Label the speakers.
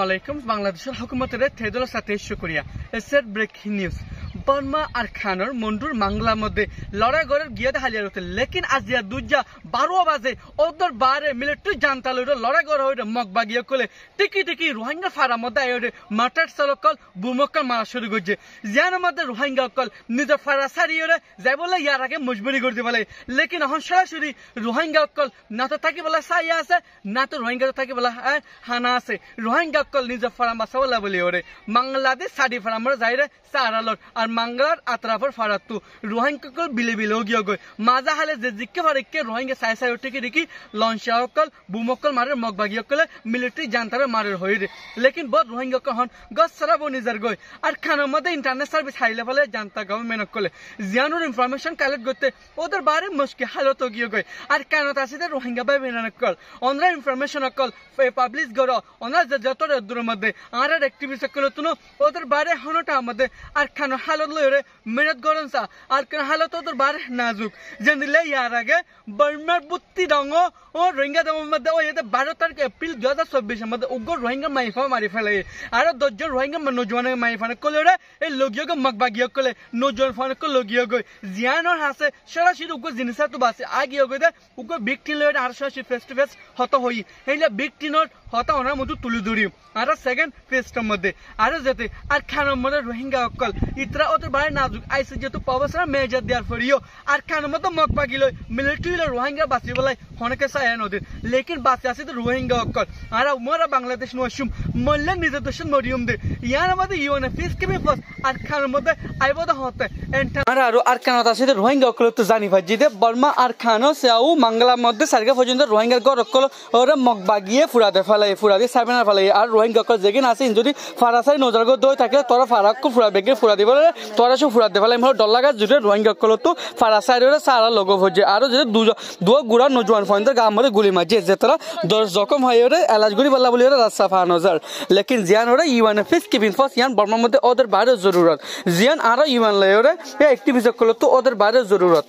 Speaker 1: আলাইকুম বাংলাদেশের হুকুমতের থেদল সাথে শুকরিয়া এসের ব্রেকিং নিউজ বর্মা আর খানর মন্ডুর মাংলার মধ্যে লড়াই করে গিয়ে হালিয়া হতে লেকিন আজিয়া দুজা 12 বাজে ওদের বারে মিলিটারি জানতা লইর লড়াই করে হইরে মগবাগিয়া কোলে টিকি টিকি রোহিঙ্গা ফারা মধ্যে আইরে মাটার সলকল বুমকল মারা শুরু করছে জিয়ানের মধ্যে রোহিঙ্গা কল নিজের ফারা সারিয়ে যাই বলে ইয়ার আগে মজবুরি করতে বলে লেকিন এখন সরাসরি রোহিঙ্গা কল না তো থাকি বলে সাইয়া আছে না তো রোহিঙ্গা থাকি বলে হানা আছে রোহিঙ্গা কল নিজের ফারা মাসা বলা বলি ওরে বাংলাদেশ সাড়ি ফারা আমরা যাইরে সারালর আর মাংলার আতরাফর ফারাতু রোহিঙ্গা কল বিলে বিলেও গিয়ে গই মাজা হালে যে জিকে ফারিকে রোহিঙ্গা সাই সাই উঠে দেখি লঞ্চা কল বুমকল মারে মগবাগিয়া কলে মিলিটারি জানতারে মারে হইরে লেকিন বহুত রোহিঙ্গা কখন গস সারা বনিজার গই আর খানের মধ্যে ইন্টারনেট সার্ভিস হাইলে ফলে জানতা গভর্নমেন্ট কলে জিয়ানোর ইনফরমেশন কালেক্ট করতে ওদের বারে মুশকিল হালত গিয়ে গই আর কানত আছে রোহিঙ্গা বাই মেনান কল অনলাইন ইনফরমেশন কল পাবলিশ করো ওনার যত দূরের মধ্যে আর অ্যাক্টিভিস্ট কলে তুনো ওদের বারে হনটা আমাদের আর খানো হালত লইরে মেহনত করেন সা আর কেন হালত ওদের বারে নাজুক জানিলে ইয়ার আগে বর্মার বুত্তি রঙ ও রোহিঙ্গা দমের মধ্যে ওই 12 তারিখ এপ্রিল 2024 এর মধ্যে উগ্র রোহিঙ্গা মাইফা মারি ফেলে আর 10 জন রোহিঙ্গা নজওয়ানে মাইফা কলে ওরা এই লগিয়কে মগবাগিয়া কলে নজওয়ান ফান কলে লগিয়া গই জিয়ানোর হাসে সরাসরি উগ্র জিনিসা তো বাসে আগিয়ে গই দে উগ্র বিগটি লইরে আর সরাসরি ফেস টু ফেস হত হই এইলা বিগটিনর হতা ওনার মধ্যে তুলি ধরি আর সেকেন্ড ফেস্টের মধ্যে আর যেতে আর খানের মধ্যে রোহিঙ্গা অকল ইতরা ওদের বাড়ি নাজুক আইসে যেহেতু পাবসরা মেজার দেওয়ার ফরিও আর খানের মধ্যে মগবাগি লই মিলিটারি রোহিঙ্গা বাঁচি বলাই হনকে সায়া নদীর লেকিন বাঁচি আছে তো রোহিঙ্গা অকল আর মোরা বাংলাদেশ নসুম মল্লে নিজের দেশের মরিয়ম দে ইয়ার মধ্যে ইউনে ফিস কেমে ফস আর খানের মধ্যে আইবদ হতে আর কানত আছে রোহিঙ্গা অকল তো জানি ভাজি দে বর্মা আর খানো সেও মাংলার মধ্যে সারগা পর্যন্ত রোহিঙ্গার গর অকল ওরা মগবাগিয়ে ফুরাতে ফেলাই ফুরাতে সাইবেনার ফেলাই আর রোহিঙ্গা অকল যেগিন আছে যদি ফারাসাই নজর গো দই থাকে তোরা ফারাকু ফুরা বেগে ফুরা দিব তোরা সব ফুরা দে ফেলাই ডলাগা জুড়ে রোহিঙ্গা অকল তো ফারাসাইরে সারা লগো হচ্ছে আর যদি দু গুড়া নজওয়ান ফয়েন্দের গাম মধ্যে গুলি মারছে যে তারা 10 জখম হয়ে ওরে এলাজগুড়ি বল্লা বলি ওরে রাস্তা ফান হাজার লেকিন জিয়ান ওরে ইউএন ফিস কিপিং ফস ইয়ান বর্মার মধ্যে ওদের বাইরে জরুরত জিয়ান আর ইউএন লয় ওরে একটিভিস্ট অকল তো ওদের বাইরে জরুরত